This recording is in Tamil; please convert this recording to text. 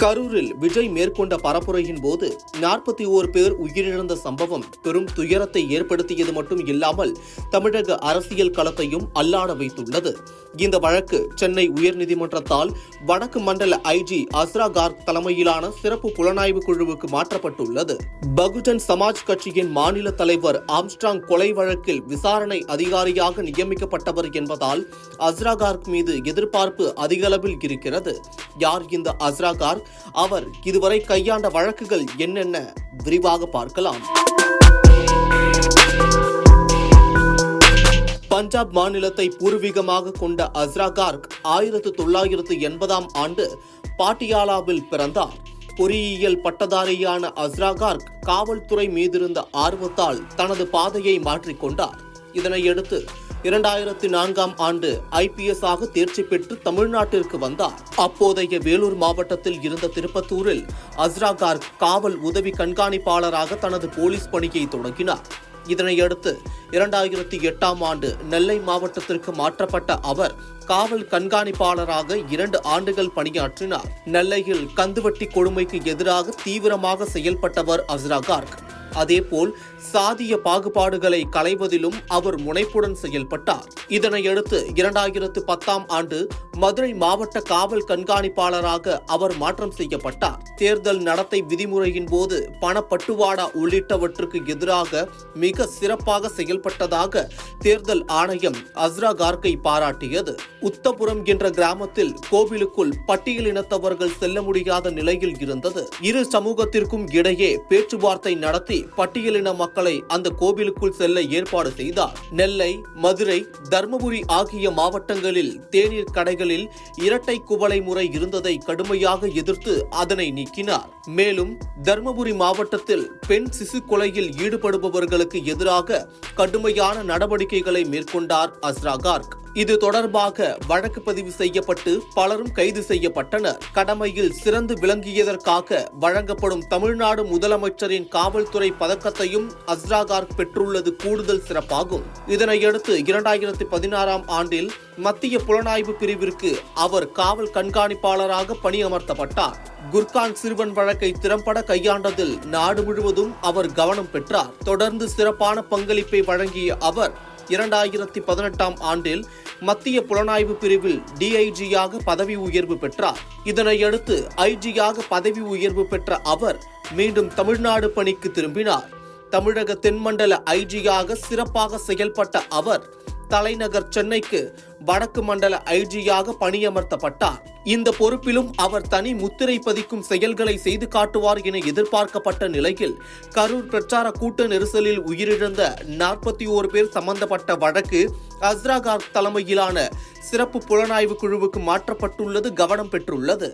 கரூரில் விஜய் மேற்கொண்ட பரப்புரையின் போது 41 பேர் உயிரிழந்த சம்பவம் பெரும் துயரத்தை ஏற்படுத்தியது மட்டும் இல்லாமல் தமிழக அரசியல் களத்தையும் அல்லாட வைத்துள்ளது. இந்த வழக்கு சென்னை உயர்நீதிமன்றத்தால் வடக்கு மண்டல ஐஜி அஸ்ரா கார்க் தலைமையிலான சிறப்பு புலனாய்வு குழுவுக்கு மாற்றப்பட்டுள்ளது. பகுஜன் சமாஜ் கட்சியின் மாநில தலைவர் ஆம்ஸ்ட்ராங் கொலை வழக்கில் விசாரணை அதிகாரியாக நியமிக்கப்பட்டவர் என்பதால் அஸ்ரா கார்க் மீது எதிர்பார்ப்பு அதிகளவில் இருக்கிறது. யார் இந்த அஸ்ரா கார்க்? அவர் இதுவரை கையாண்ட வழக்குகள் என்னென்ன? விரிவாக பார்க்கலாம். பஞ்சாப் மாநிலத்தை பூர்வீகமாக கொண்ட அஸ்ரா கார்க் 1980ஆம் ஆண்டு பாட்டியாலாவில் பிறந்தார். பொறியியல் பட்டதாரியான அஸ்ரா கார்க் காவல்துறை மீதிருந்த ஆர்வத்தால் தனது பாதையை மாற்றிக்கொண்டார். இதனையடுத்து 2004ஆம் ஆண்டு IPS ஆக தேர்ச்சி பெற்று தமிழ்நாட்டிற்கு வந்தார். அப்போதைய வேலூர் மாவட்டத்தில் இருந்த திருப்பத்தூரில் அஸ்ரா கார்க் காவல் உதவி கண்காணிப்பாளராக தனது போலீஸ் பணியை தொடங்கினார். இதனையடுத்து 2008ஆம் ஆண்டு நெல்லை மாவட்டத்திற்கு மாற்றப்பட்ட அவர் காவல் கண்காணிப்பாளராக 2 ஆண்டுகள் பணியாற்றினார். நெல்லையில் கந்துவட்டி கொடுமைக்கு எதிராக தீவிரமாக செயல்பட்டவர் அஸ்ரா கார்க். அதேபோல் சாதிய பாகுபாடுகளை களைவதிலும் அவர் முனைப்புடன் செயல்பட்டார். இதனையடுத்து 2010ஆம் ஆண்டு மதுரை மாவட்ட காவல் கண்காணிப்பாளராக அவர் மாற்றம் செய்யப்பட்டார். தேர்தல் நடத்தை விதிமுறையின் போது பணப்பட்டுவாடா உள்ளிட்டவற்றுக்கு எதிராக மிக சிறப்பாக செயல்பட்டதாக தேர்தல் ஆணையம் அஸ்ரா கார்க்கை பாராட்டியது. உத்தபுரம் என்ற கிராமத்தில் கோவிலுக்குள் பட்டியலினத்தவர்கள் செல்ல முடியாத நிலையில் இருந்தது. இரு சமூகத்திற்கும் இடையே பேச்சுவார்த்தை நடத்தி பட்டியலின மக்களை அந்த கோவிலுக்குள் செல்ல ஏற்பாடு செய்தார். நெல்லை, மதுரை, தர்மபுரி ஆகிய மாவட்டங்களில் தேநீர் கடைகளில் இரட்டை குவளை முறை இருந்ததை கடுமையாக எதிர்த்து அதனை நீக்கினார். மேலும் தர்மபுரி மாவட்டத்தில் பெண் சிசு கொலையில் ஈடுபடுபவர்களுக்கு எதிராக கடுமையான நடவடிக்கைகளை மேற்கொண்டார் அஸ்ரா கார்க். இது தொடர்பாக வழக்கு பதிவு செய்யப்பட்டு பலரும் கைது செய்யப்பட்டனர். கடமையில் சிறந்து விளங்கியதற்காக வழங்கப்படும் தமிழ்நாடு முதலமைச்சரின் காவல்துறை பதக்கத்தையும் அஸ்ரா கார்க் பெற்றுள்ளது கூடுதல் சிறப்பாகும். இதனையடுத்து 2016ஆம் ஆண்டில் மத்திய புலனாய்வு பிரிவிற்கு அவர் காவல் கண்காணிப்பாளராக பணியமர்த்தப்பட்டார். குர்கான் சிறுவன் வழக்கை திறம்பட கையாண்டதில் நாடு முழுவதும் அவர் கவனம் பெற்றார். தொடர்ந்து சிறப்பான பங்களிப்பை வழங்கிய அவர் 2018ஆம் ஆண்டில் மத்திய புலனாய்வு பிரிவில் DIG-யாக பதவி உயர்வு பெற்றார். இதனையடுத்து IG-யாக பதவி உயர்வு பெற்ற அவர் மீண்டும் தமிழ்நாடு பணிக்கு திரும்பினார். தமிழக தென்மண்டல IG-யாக சிறப்பாக செயல்பட்ட அவர் தலைநகர் சென்னைக்கு வடக்கு மண்டல IG-யாக பணியமர்த்தப்பட்டார். இந்த பொறுப்பிலும் அவர் தனி முத்திரை பதிக்கும் செயல்களை செய்து காட்டுவார் என எதிர்பார்க்கப்பட்ட நிலையில் கரூர் பிரச்சார கூட்ட நெரிசலில் உயிரிழந்த 41 பேர் சம்பந்தப்பட்ட வழக்கு அஸ்ரா கார்க் தலைமையிலான சிறப்பு புலனாய்வு குழுவுக்கு மாற்றப்பட்டுள்ளது கவனம் பெற்றுள்ளது.